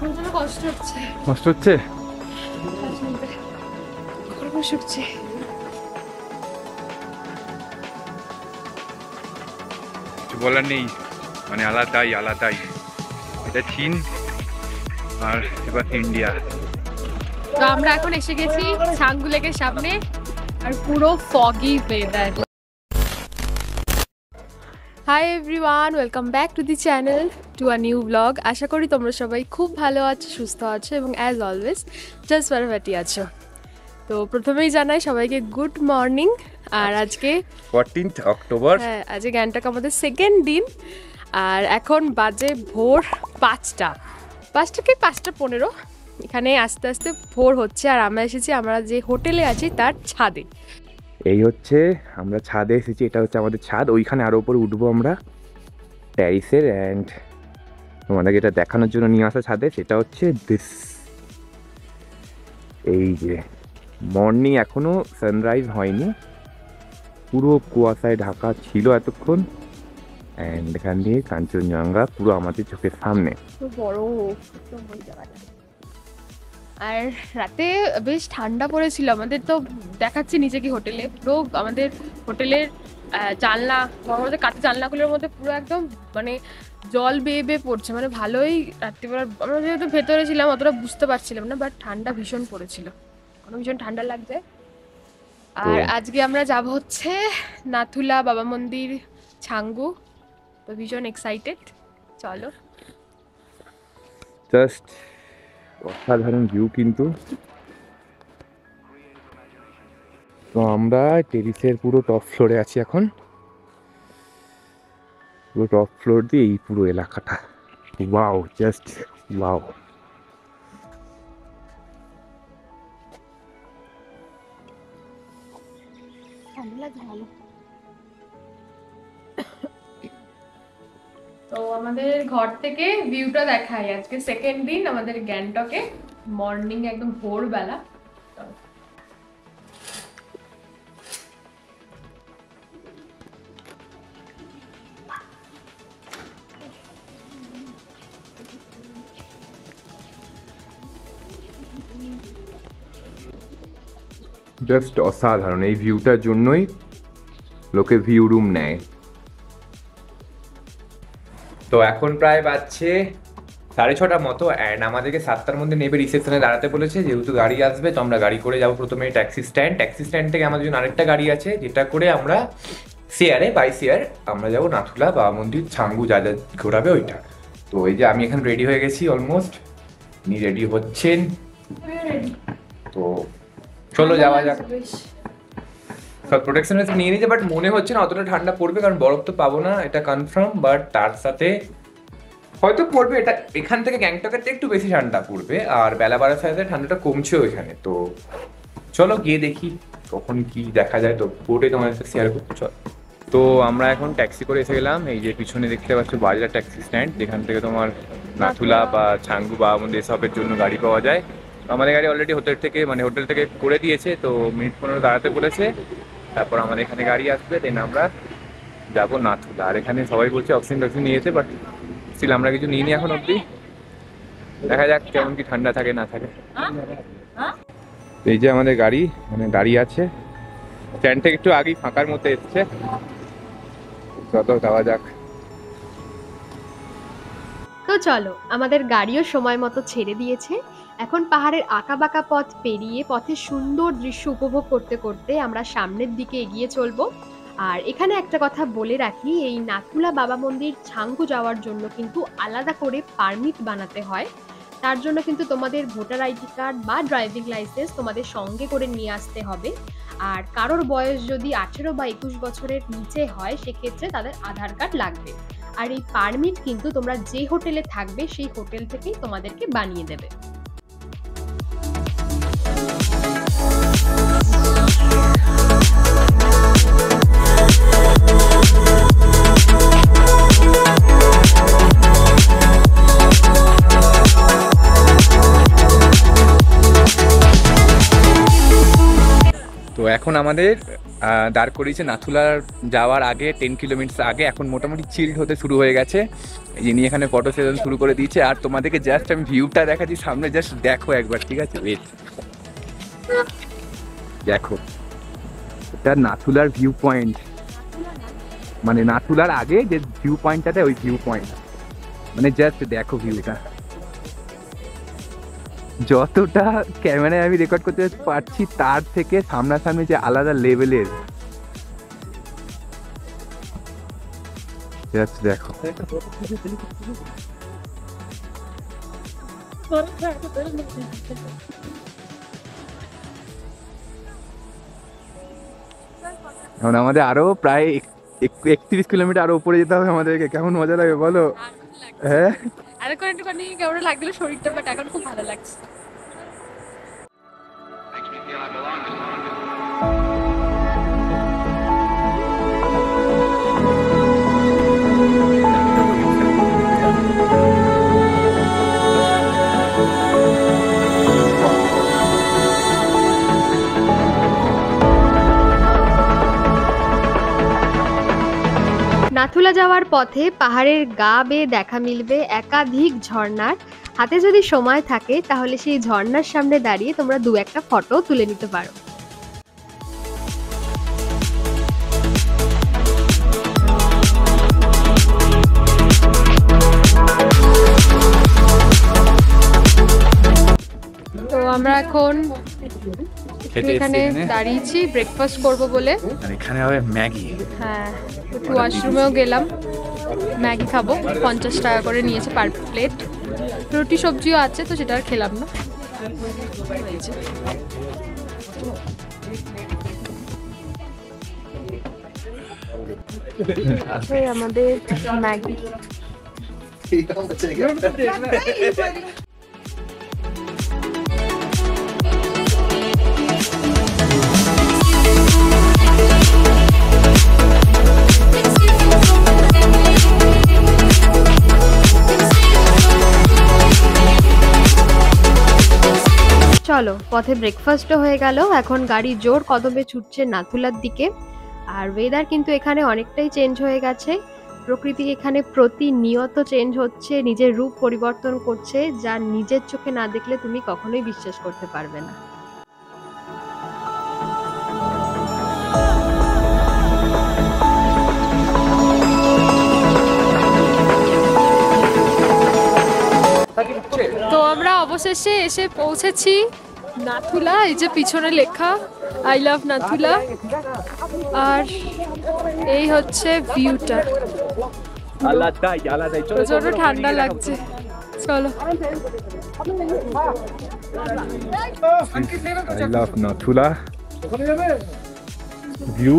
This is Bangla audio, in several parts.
কষ্ট হচ্ছে, কষ্ট হচ্ছে। শুকছে। কিছু বলার নেই, মানে আলাদাই আলাদাই। এটা চীন আর এবার ইন্ডিয়া। তো আমরা এখন এসে গেছি ছাঙ্গু লেকের সামনে, আর পুরো foggy weather. Hi everyone, welcome back to the channel, to a new blog. আশা করি তোমরা সবাই খুব ভালো আছো, সুস্থ আছো এবং অ্যাজ অলওয়েজ জাস্ট পারফেক্টলি আছো। তো প্রথমেই জানাই সবাইকে গুড মর্নিং। আর আজকে 14 অক্টোবর। হ্যাঁ, আজকে গ্যাংটক আমাদের সেকেন্ড দিন। আর এখন বাজে ভোর 5:15। এখানে আস্তে আস্তে ভোর হচ্ছে, আর আমরা এসেছি আমরা যে হোটেলে আছি তার ছাদে। এই হচ্ছে আমরা ছাদে এসেছি, এটা হচ্ছে আমাদের ছাদ। ওইখানে আরো উপরে উঠবো আমরা প্যারিসের। অ্যান্ড তোমাদেরকে এটা দেখানোর জন্য নিয়ে আসা ছাদে, সেটা হচ্ছে দিস। এই যে মর্নিং, এখনো সানরাইজ হয়নি, পুরো কুয়াশায় ঢাকা ছিল এতক্ষণ। অ্যান্ড এখান দিয়ে কাঞ্চনজঙ্ঘা পুরো আমাদের চোখের সামনে। বড় আর রাতে বেশ ঠান্ডা পড়েছিল। আমাদের তো দেখাচ্ছি নিচে কি হোটেলে, পুরো আমাদের হোটেলের জানলা, আমাদের কাঁচের জানলাগুলোর মধ্যে পুরো একদম মানে জল বেয়ে বেয়ে পড়ছে। মানে ভালোই রাত্রিবেলা আমরা যেহেতু ভেতরে ছিলাম অতটা বুঝতে পারছিলাম না, বাট ঠান্ডা ভীষণ পড়েছিল, ভীষণ ঠান্ডা লাগছে। আর আজকে আমরা যাব হচ্ছে নাথুলা বাবা মন্দির, ছাঙ্গু। তো ভীষণ এক্সাইটেড, চলো। জাস্ট অসাধারণ ভিউ কিন্তু। তো আমরা টেরিসের পুরো টপ ফ্লোরে আছি এখন। পুরো টপ ফ্লোর দিয়ে এই পুরো এলাকাটা, ওয়াও, জাস্ট ওয়াও। তো আমাদের ঘর থেকে ভিউটা দেখাই। আজকে সেকেন্ড দিন আমাদের গ্যাংটকে, মর্নিং একদম ভোরবেলা। জাস্ট অসাধারণ, এই ভিউটার জন্যই লোকে ভিউ রুম নেয়। তো এখন প্রায় বাজছে 6:30 মতো। অ্যান্ড আমাদেরকে 7টার মধ্যে নেবে রিসেপশনে দাঁড়াতে বলেছে, যেহেতু গাড়ি আসবে। তো আমরা গাড়ি করে যাবো প্রথমে ট্যাক্সি স্ট্যান্ড থেকে আমাদের জন্য আরেকটা গাড়ি আছে, যেটা করে আমরা বাই শেয়ার আমরা যাবো নাথুলা বাবা মন্দির, ছাঙ্গু যা যা ঘোরাবে ওইটা। তো এই যে আমি এখন রেডি হয়ে গেছি অলমোস্ট, উনি রেডি হচ্ছেন। তো চলো যাওয়া যাক। সব প্রোটেকশন নিয়ে নিয়েছে, বাট মনে হচ্ছে না অতটা ঠান্ডা পড়বে, কারণ বরফ তো পাবো না, এটা কনফার্ম। বাট তার সাথে হয়তো পড়বে, এটা এখান থেকে গ্যাংটকের থেকে একটু বেশি ঠান্ডা পড়বে। আর বেলা বাড়ার সাথে ঠান্ডাটা কমছেও এখানে। তো চলো গিয়ে দেখি কখন কি দেখা যায়। তো পুরোটাই তোমাদের সাথে শেয়ার করতে চল। তো আমরা এখন ট্যাক্সি করে এসে গেলাম। এই যে পিছনে দেখতে পাচ্ছ বাজার ট্যাক্সি স্ট্যান্ড, যেখান থেকে তোমার নাথুলা বা ছাঙ্গু বা আমাদের এসবের জন্য গাড়ি পাওয়া যায়। আমাদের গাড়ি অলরেডি হোটেল থেকে করে দিয়েছে। তো মিনিট 15 দাঁড়াতে বলেছে, তারপর আমাদের এখানে গাড়ি আসবে, দেন আমরা যাবো নাথুলা। আর এখানে সবাই বলছে অক্সিজেন নিয়েছে, বাট স্টিল আমরা কিছু নিইনি এখন অবধি। দেখা যাক কেমন কি ঠান্ডা থাকে না থাকে। এই যে আমাদের গাড়ি মানে দাঁড়িয়ে আছে, স্ট্যান্ড থেকে একটু আগেই ফাঁকার মধ্যে এসছে। যত যাওয়া যাক। তো চলো, আমাদের গাড়িও সময় মতো ছেড়ে দিয়েছে। এখন পাহাড়ের আঁকাবাঁকা পথ পেরিয়ে পথের সুন্দর দৃশ্য উপভোগ করতে করতে আমরা সামনের দিকে এগিয়ে চলবো। আর এখানে একটা কথা বলে রাখি, এই নাথুলা বাবা মন্দির ছাঙ্গু যাওয়ার জন্য কিন্তু আলাদা করে পারমিট বানাতে হয়। তার জন্য কিন্তু তোমাদের ভোটার আইডি কার্ড বা ড্রাইভিং লাইসেন্স তোমাদের সঙ্গে করে নিয়ে আসতে হবে। আর কারোর বয়স যদি 18 বা 21 বছরের নিচে হয়, সেক্ষেত্রে তাদের আধার কার্ড লাগবে। আর এই পারমিট কিন্তু তোমরা যে হোটেলে থাকবে সেই হোটেল থেকেই তোমাদেরকে বানিয়ে দেবে। তো এখন আমাদের দাঁড় করিয়েছে নাথুলার যাওয়ার আগে 10 কিলোমিটার আগে। এখন মোটামুটি চিল্ড হতে শুরু হয়ে গেছে, যিনি এখানে ফটো সেশন শুরু করে দিয়েছে। আর তোমাদেরকে জাস্ট আমি ভিউটা দেখাচ্ছি সামনে, জাস্ট দেখো একবার, ঠিক আছে? ওয়েট, দেখো এটা নাথুলার ভিউ পয়েন্ট, মানে নাথুলার আগে যে ভিউ পয়েন্টটাতে ওই ভিউ পয়েন্ট, মানে জাস্ট দেখো ভিউটা। যতটা ক্যামেরায় আমি রেকর্ড করতে পারছি তার থেকে সামনাসামনি যে আলাদা লেভেলের, জাস্ট দেখো। এখন আমাদের আরো প্রায় 31 কিলোমিটার আরো উপরে যেতে হবে আমাদেরকে। কেমন মজা লাগে বলো? হ্যাঁ, আরেকবার একটুখানি কেমন লাগছিল শরীরটা, বাট এখন খুব ভালো লাগছে। নাথুলা যাওয়ার পথে পাহাড়ের গা বেয়ে দেখা মিলবে একাধিক ঝর্ণার। হাতে যদি সময় থাকে তাহলে সেই ঝর্ণার সামনে দাঁড়িয়ে তোমরা দু একটা ফটো তুলে নিতে পারো। তো আমরা এখন এখানে দাঁড়িয়েছি ব্রেকফাস্ট করব বলে। আর এখানে হবে ম্যাগি। হ্যাঁ, একটু ওয়াশরুমেও গেলাম, ম্যাগি খাবো। 50 টাকা করে নিয়েছে পার প্লেট। রুটি সবজিও আছে, তো সেটা আর খেলাম না। আমাদের ম্যাগি। চলো, পথে ব্রেকফাস্টও হয়ে গেল। এখন গাড়ি জোর কদমে ছুটছে নাথুলার দিকে। আর ওয়েদার কিন্তু এখানে অনেকটাই চেঞ্জ হয়ে গেছে। প্রকৃতি এখানে প্রতিনিয়ত চেঞ্জ হচ্ছে, নিজের রূপ পরিবর্তন করছে, যা নিজের চোখে না দেখলে তুমি কখনোই বিশ্বাস করতে পারবে না। তো আমরা অবশেষে এসে পৌঁছেছি নাথুলা। এই যে পিছনে লেখা আই লাভ নাথুলা। আর এই হচ্ছে ভিউটা, প্রচন্ড ঠান্ডা লাগছে। চলো, আই লাভ নাথুলা ভিউ।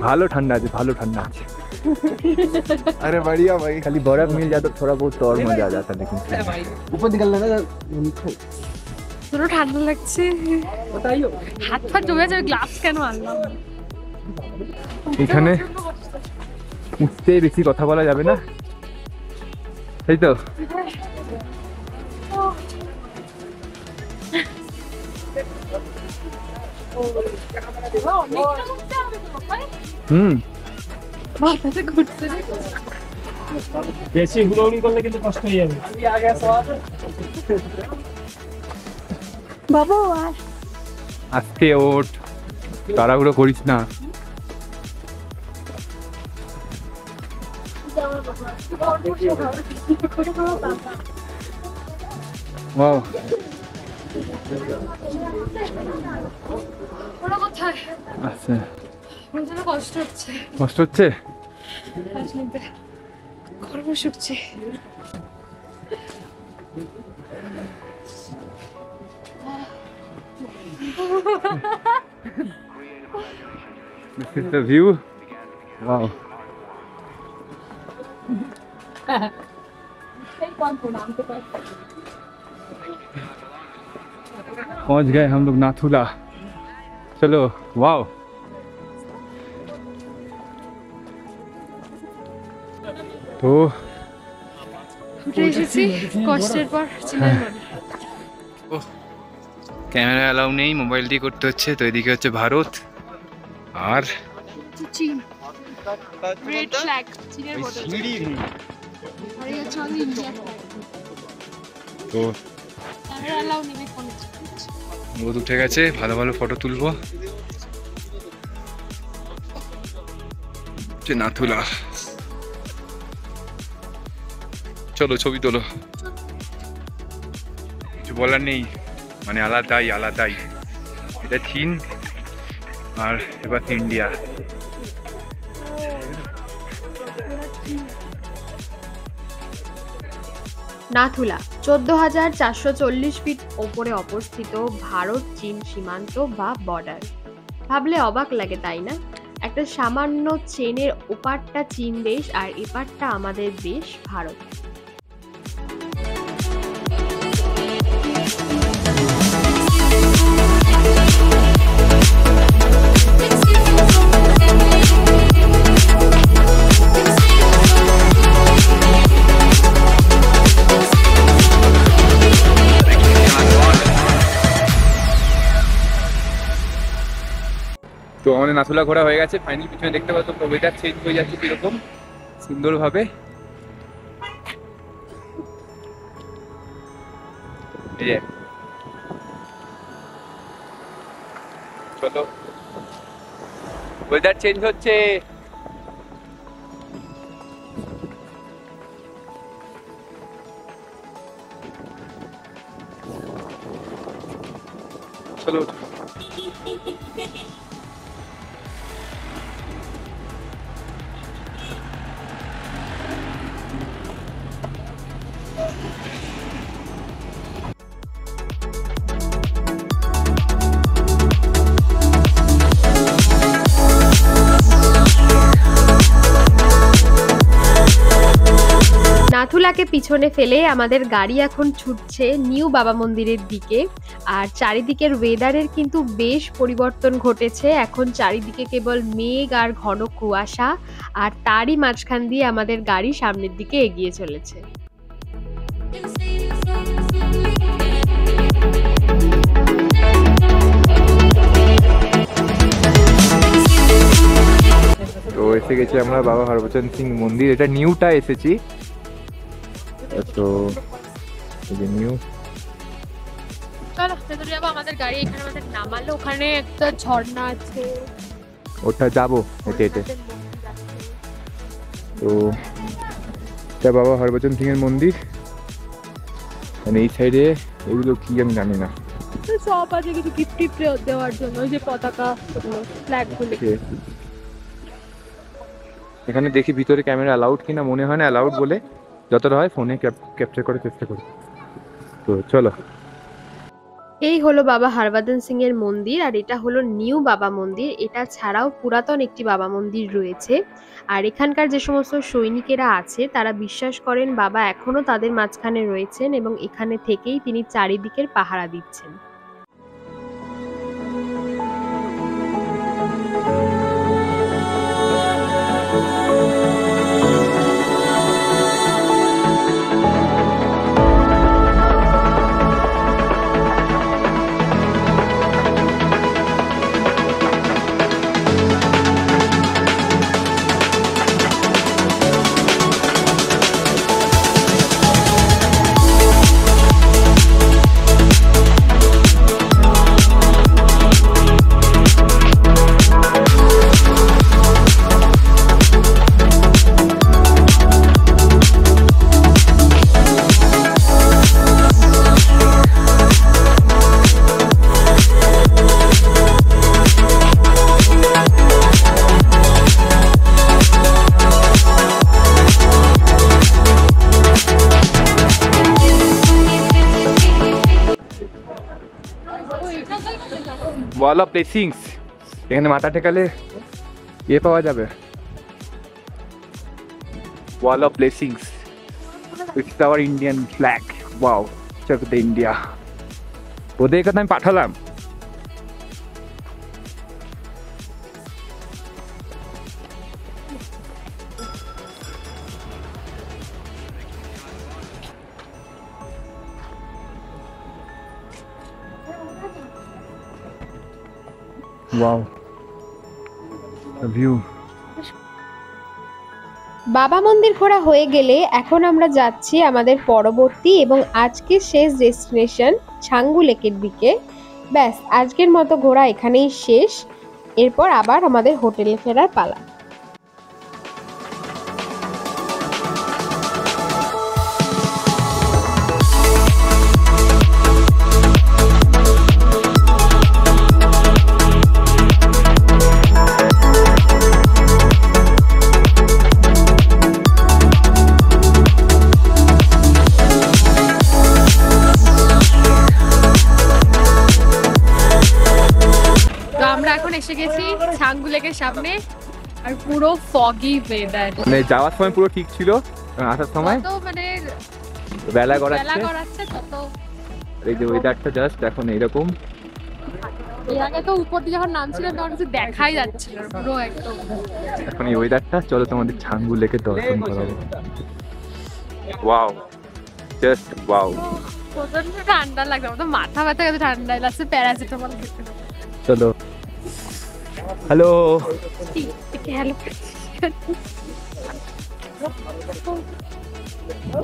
ভালো ঠান্ডা আছে, ভালো ঠান্ডা আছে। अरे बढ़िया भाई, खाली बर्फ मिल जाता थोड़ा बहुत तो और मजा आ जाता, लेकिन ऊपर निकलना ना পুরো ঠান্ডা লাগছে, হাত পা জমে যাবে। গ্লাভস কেন আনলাম? এখানে উঠতে বেশি কথা বলা যাবে না, তাই তো? বেশি হুড়োহুড়ি করলে কিন্তু কষ্ট হয়ে যাবে। বাবু আস্তে ওঠ, তাড়াহুড়ো করিস না। ওয়াও, ওরা কোথায়? আচ্ছা, প্রচন্ড কষ্ট হচ্ছে, কষ্ট হচ্ছে। গরম শুকছে। This is the view. Wow. पहुंच गए हम लोग नाथुला। चलो, वाओ। তো উঠে এসেছি কষ্টের পর চিনের মনে। ও ক্যামেরা অ্যালাউ নেই, মোবাইল দিয়ে করতে হচ্ছে। তো এদিকে হচ্ছে ভারত আর চীন, রেড ফ্ল্যাগ, চীনের বর্ডার। আর এই হচ্ছে আমাদের ইন্ডিয়া ফ্ল্যাগ। তো ক্যামেরা অ্যালাউ নেই ফোনে। রোদ উঠে গেছে, ভালো ভালো ফটো তুলবো। নাথুলা, চলো ছবি তোলো। কিছু বলার নেই, মানে আলাদাই আলাদাই। এটা চীন আর এবার ইন্ডিয়া। নাথুলা 14,440 ফিট ওপরে অবস্থিত ভারত চীন সীমান্ত বা বর্ডার। ভাবলে অবাক লাগে তাই না? একটা সামান্য চেনের ওপারটা চীন দেশ আর এপারটা আমাদের দেশ ভারত। তো আমাদের নাথুলা ঘোরা হয়ে গেছে ফাইনালি। পিছনে দেখতে পাচ্ছ তো ওয়েদার চেঞ্জ হয়ে যাচ্ছে কিরকম সুন্দরভাবে। এই যে চলো, ওয়েদার চেঞ্জ হচ্ছে। চলো নাথুলাকে পিছনে ফেলে আমাদের গাড়ি এখন ছুটছে নিউ বাবা মন্দিরের দিকে। আর চারিদিকের ওয়েদারের কিন্তু বেশ পরিবর্তন ঘটেছে। এখন চারিদিকে কেবল মেঘ আর ঘন কুয়াশা, আর তারই মাঝখান দিয়ে আমাদের গাড়ি সামনের দিকে এগিয়ে চলেছে। তো এসে গেছি আমরা বাবা হরভজন সিং মন্দির। এটা নিউটা এসেছি, তো এই যে নিউ। চলো ভেতরে যাবো। আমাদের গাড়ি এখানে আমাদের নামালো, ওখানে একটা ঝর্ণা আছে, ওটা যাবো হেঁটে হেঁটে। তো এটা বাবা হরভজন সিং এর মন্দির। মানে এই সাইডে এগুলো কি আমি জানি না, সব আছে কিছু গিফট টিফট দেওয়ার জন্য, ওই যে পতাকা ফ্ল্যাগ গুলো। এখানে দেখি ভিতরে ক্যামেরা অ্যালাউড কিনা, মনে হয় না অ্যালাউড বলে, যতটা হয় ফোনে ক্যাপচার করার চেষ্টা করি। তো চলো, এই হলো বাবা হরভজন সিং এর মন্দির, আর এটা হলো নিউ বাবা মন্দির। এটা ছাড়াও পুরাতন একটি বাবা মন্দির রয়েছে। আর এখানকার যে সমস্ত সৈনিকেরা আছে তারা বিশ্বাস করেন বাবা এখনো তাদের মাঝখানে রয়েছেন এবং এখানে থেকেই তিনি চারিদিকের পাহারা দিচ্ছেন। Wall of blessings. এখানে মাথা ঠেকালে ইয়ে পাওয়া যাবে, wall of blessings with our Indian flag. Wow, Chak De India. ওদের কথা আমি পাঠালাম। Wow view. বাবা মন্দির ঘোরা হয়ে গেলে এখন আমরা যাচ্ছি আমাদের পরবর্তী এবং আজকের শেষ ডেস্টিনেশন ছাঙ্গু লেকের দিকে। ব্যাস আজকের মতো ঘোরা এখানেই শেষ, এরপর আবার আমাদের হোটেলে ফেরার পালা। আমরা এখন এসে গেছি ছাঙ্গু লেকের সামনে, আর পুরো ফগি ওয়েদার। মানে যাওয়ার সময় পুরো ঠিক ছিল, আসার সময় তো মানে বেলা বেলা গড়াচ্ছে। গড়াচ্ছে তত। এই যে ওয়েদারটা জাস্ট এখন এইরকম। এর আগে তো উপর দিয়ে যখন নামছিলাম তখন কিছু দেখাই যাচ্ছিল না, পুরো একদম। এখন এই ওয়েদারটা, চলো তোমাদের ছাঙ্গু লেকে দর্শন করাবো। Wow, just wow. প্রচন্ড ঠান্ডা লাগছে, আমার তো মাথা ব্যথা গেছে, ঠান্ডায় লাগছে, প্যারাসিটামল খেতে। চলো। হ্যালো। হ্যালো,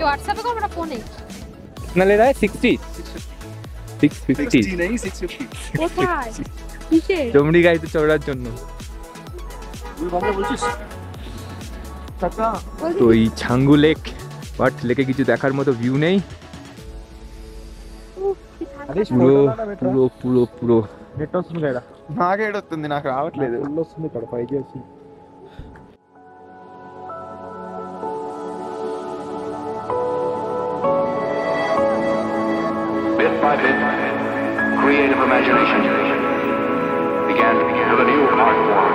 হোয়াটসঅ্যাপে করবো না ফোনে? कितना ले रहा है? 60 650 नहीं 650 কোথায়? কিসে? ডমরি গাড়িতে চড়ার জন্য। বলছিস টাকা তো এই ছাঙ্গু লেক, বাট লেকে কিছু দেখার মতো ভিউ নেই। পুরো পুরো পুরো পুরো నెట్ వస్తుంది కదా నాకే వస్తుంది, నాకు రావట్లేదు. వస్తుంది ఇక్కడ 5G వస్తుంది. Bit by bit, creative imagination began with a new art form.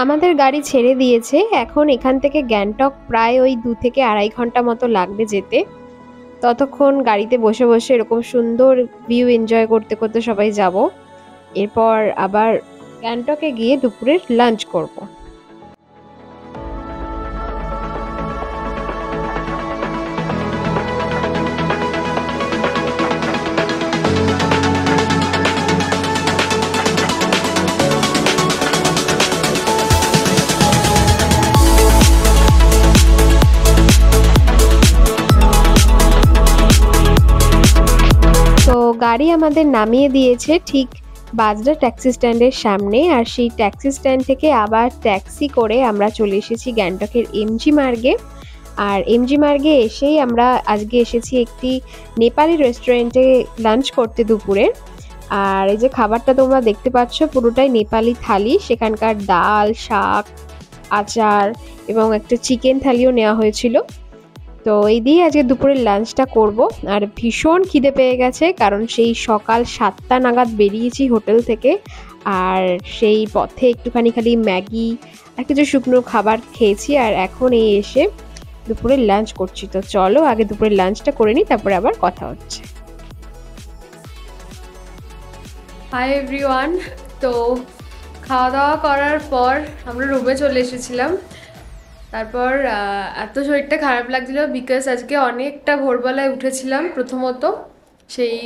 আমাদের গাড়ি ছেড়ে দিয়েছে, এখন এখান থেকে গ্যাংটক প্রায় ওই 2 থেকে 2.5 ঘন্টা মতো লাগবে যেতে। ততক্ষণ গাড়িতে বসে বসে এরকম সুন্দর ভিউ এনজয় করতে করতে সবাই যাব। এরপর আবার গ্যাংটকে গিয়ে দুপুরের লাঞ্চ করব। তো গাড়ি আমাদের নামিয়ে দিয়েছে ঠিক বাজরা ট্যাক্সি স্ট্যান্ডের সামনে, আর সেই ট্যাক্সি স্ট্যান্ড থেকে আবার ট্যাক্সি করে আমরা চলে এসেছি গ্যাংটকের এমজি মার্গে। আর এমজি মার্গে এসেই আমরা আজকে এসেছি একটি নেপালি রেস্টুরেন্টে লাঞ্চ করতে দুপুরে। আর এই যে খাবারটা তোমরা দেখতে পাচ্ছ পুরোটাই নেপালি থালি, সেখানকার ডাল, শাক, আচার এবং একটা চিকেন থালিও নেওয়া হয়েছিল। তো এই দিয়ে আজকে দুপুরের লাঞ্চটা করব। আর ভীষণ খিদে পেয়ে গেছে, কারণ সেই সকাল 7টা নাগাদ বেরিয়েছি হোটেল থেকে, আর সেই পথে একটুখানি খালি ম্যাগি আর কিছু শুকনো খাবার খেয়েছি, আর এখন এই এসে দুপুরের লাঞ্চ করছি। তো চলো আগে দুপুরের লাঞ্চটা করে নিই, তারপরে আবার কথা হচ্ছে। হাই এভরিওয়ান, তো খাওয়া দাওয়া করার পর আমরা রুমে চলে এসেছিলাম। তারপর এত শরীরটা খারাপ লাগছিল, বিকজ আজকে অনেকটা ভোরবেলায় উঠেছিলাম প্রথমত, সেই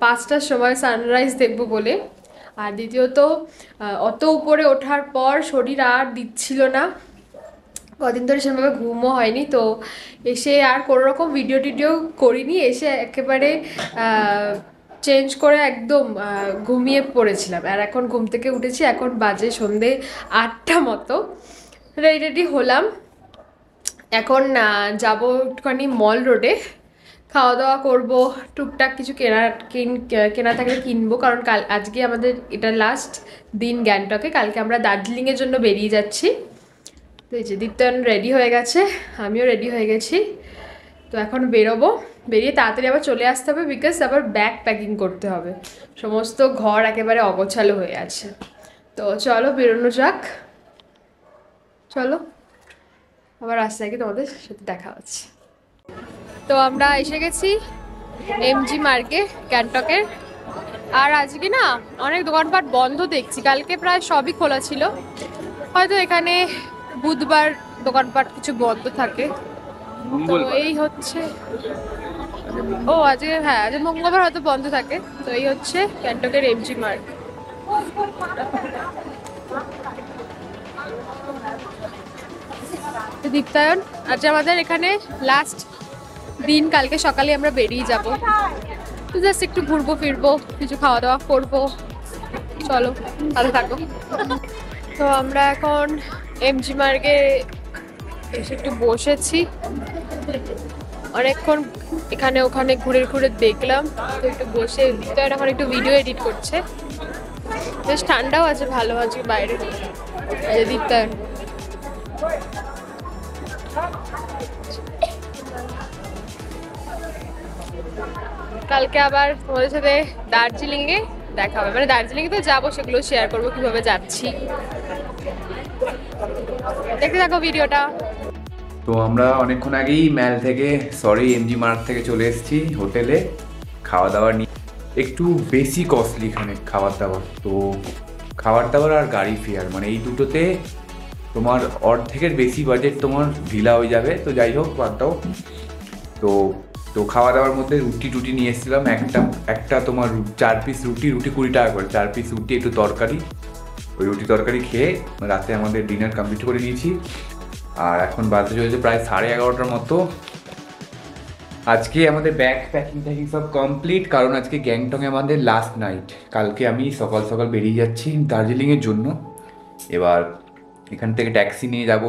5টার সময় সানরাইজ দেখব বলে। আর দ্বিতীয়ত অত উপরে ওঠার পর শরীর আর দিচ্ছিল না, কদিন ধরে সেভাবে ঘুমও হয়নি। তো এসে আর কোনো রকম ভিডিও টিডিও করিনি, এসে একেবারে চেঞ্জ করে একদম ঘুমিয়ে পড়েছিলাম। আর এখন ঘুম থেকে উঠেছি, এখন বাজে সন্ধে 8টা মতো। রেডি হলাম, এখন যাব একটুখানি মল রোডে, খাওয়া দাওয়া করব, টুকটাক কিছু কেনা থাকলে কিনবো, কারণ আজকে আমাদের এটা লাস্ট দিন গ্যাংটকে। কালকে আমরা দার্জিলিংয়ের জন্য বেরিয়ে যাচ্ছি। তো এই যে দীপ্তন রেডি হয়ে গেছে, আমিও রেডি হয়ে গেছি। তো এখন বেরোবো, বেরিয়ে তাড়াতাড়ি আবার চলে আসতে হবে, বিকজ আবার ব্যাগ প্যাকিং করতে হবে, সমস্ত ঘর একেবারে অগোছালো হয়ে আছে। তো চলো বেরোনো যাক, চলো আবার আসতে আগে তোমাদের সাথে দেখা হচ্ছে। তো আমরা এসে গেছি এমজি মার্গে গ্যাংটকের। আর আজকে না অনেক দোকানপাট বন্ধ দেখছি, কালকে প্রায় সবই খোলা ছিল, হয়তো এখানে বুধবার দোকানপাট কিছু বন্ধ থাকে। তো এই হচ্ছে ও আজকে হ্যাঁ, আজ মঙ্গলবার হয়তো বন্ধ থাকে। তো এই হচ্ছে গ্যাংটকের এমজি মার্ট। দীপ্তায়ন, আজ আমাদের এখানে লাস্ট দিন। কালকে সকালে আমরা বেরিয়ে যাব, তো জাস্ট একটু ঘুরবো ফিরবো, কিছু খাওয়া দাওয়া করবো। চলো ভালো থাকো। তো আমরা এখন এমজি মার্গে এসে একটু বসেছি, অনেকক্ষণ এখানে ওখানে ঘুরে ঘুরে দেখলাম। তো একটু বসে দীপ্তায়ন এখন একটু ভিডিও এডিট করছে। বেশ ঠান্ডাও আছে, ভালো আছে বাইরে। এই যে দীপ্তায়ন। কালকে আবার তোমাদের সাথে দার্জিলিং এ দেখা হবে, মানে দার্জিলিং এ তো যাবো, সেগুলো শেয়ার করবো কিভাবে যাচ্ছি। দেখতে থাকো ভিডিওটা। তো আমরা অনেকক্ষণ আগেই ম্যাল থেকে এমজি মার্ট থেকে চলে এসেছি হোটেলে। খাওয়া দাওয়া নিয়ে একটু বেশি কস্টলি এখানে খাবার দাবার। তো খাবার দাবার আর গাড়ি ফেয়ার মানে এই দুটোতে তোমার অর্ধেকের বেশি বাজেট তোমার ঢিলা হয়ে যাবে। তো যাই হোক বাদ দাও। তো তো খাওয়া দাওয়ার মধ্যে রুটি টুটি নিয়ে এসেছিলাম। একটা তোমার 4 পিস রুটি 20 টাকা করে, 4 পিস রুটি একটু তরকারি। ওই রুটি তরকারি খেয়ে রাতে আমাদের ডিনার কমপ্লিট করে নিয়েছি। আর এখন বাজে চলেছে প্রায় 11:30টার মতো। আজকে আমাদের ব্যাগ প্যাকিং সব কমপ্লিট, কারণ আজকে গ্যাংটকে আমাদের লাস্ট নাইট। কালকে আমি সকাল সকাল বেরিয়ে যাচ্ছি দার্জিলিংয়ের জন্য। এবার এখান থেকে ট্যাক্সি নিয়ে যাব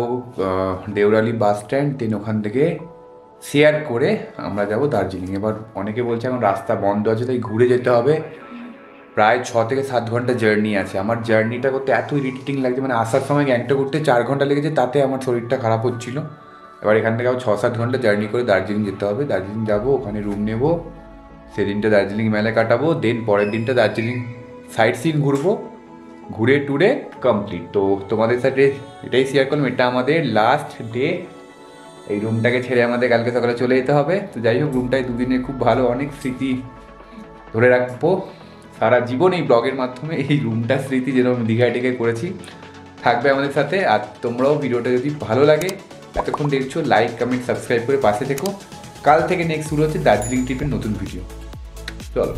দেওরালি বাস স্ট্যান্ড, দেন ওখান থেকে শেয়ার করে আমরা যাব দার্জিলিং। এবার অনেকে বলছে এখন রাস্তা বন্ধ আছে, তাই ঘুরে যেতে হবে। প্রায় 6 থেকে 7 ঘন্টা জার্নি আছে। আমার জার্নিটা করতে এত ইরিটেটিং লাগছে, মানে আসার সময় গ্যাংটক করতে 4 ঘন্টা লেগেছে, তাতে আমার শরীরটা খারাপ হচ্ছিল। এবার এখান থেকে আবার 6-7 ঘন্টা জার্নি করে দার্জিলিং যেতে হবে। দার্জিলিং যাবো, ওখানে রুম নেব, সেদিনটা দার্জিলিং মেলা কাটাবো, দেন পরের দিনটা দার্জিলিং সাইট সিন ঘুরবো, ঘুরে টুরে কমপ্লিট। তো তোমাদের সাথে এটাই শেয়ার করলাম, এটা আমাদের লাস্ট ডে। এই রুমটাকে ছেড়ে আমাদের কালকে সকালে চলে যেতে হবে। তো যাই হোক, রুমটায় দুদিনে খুব ভালো অনেক স্মৃতি ধরে রাখবো সারা জীবন এই ব্লগের মাধ্যমে। এই রুমটার স্মৃতি যেরকম দীঘায় টিঘায় করেছি থাকবে আমাদের সাথে। আর তোমরাও ভিডিওটা যদি ভালো লাগে এতক্ষণ দেখছো, লাইক কমেন্ট সাবস্ক্রাইব করে পাশে থেকো। কাল থেকে নেক্সট শুরু হচ্ছে দার্জিলিং ট্রিপের নতুন ভিডিও। চলো।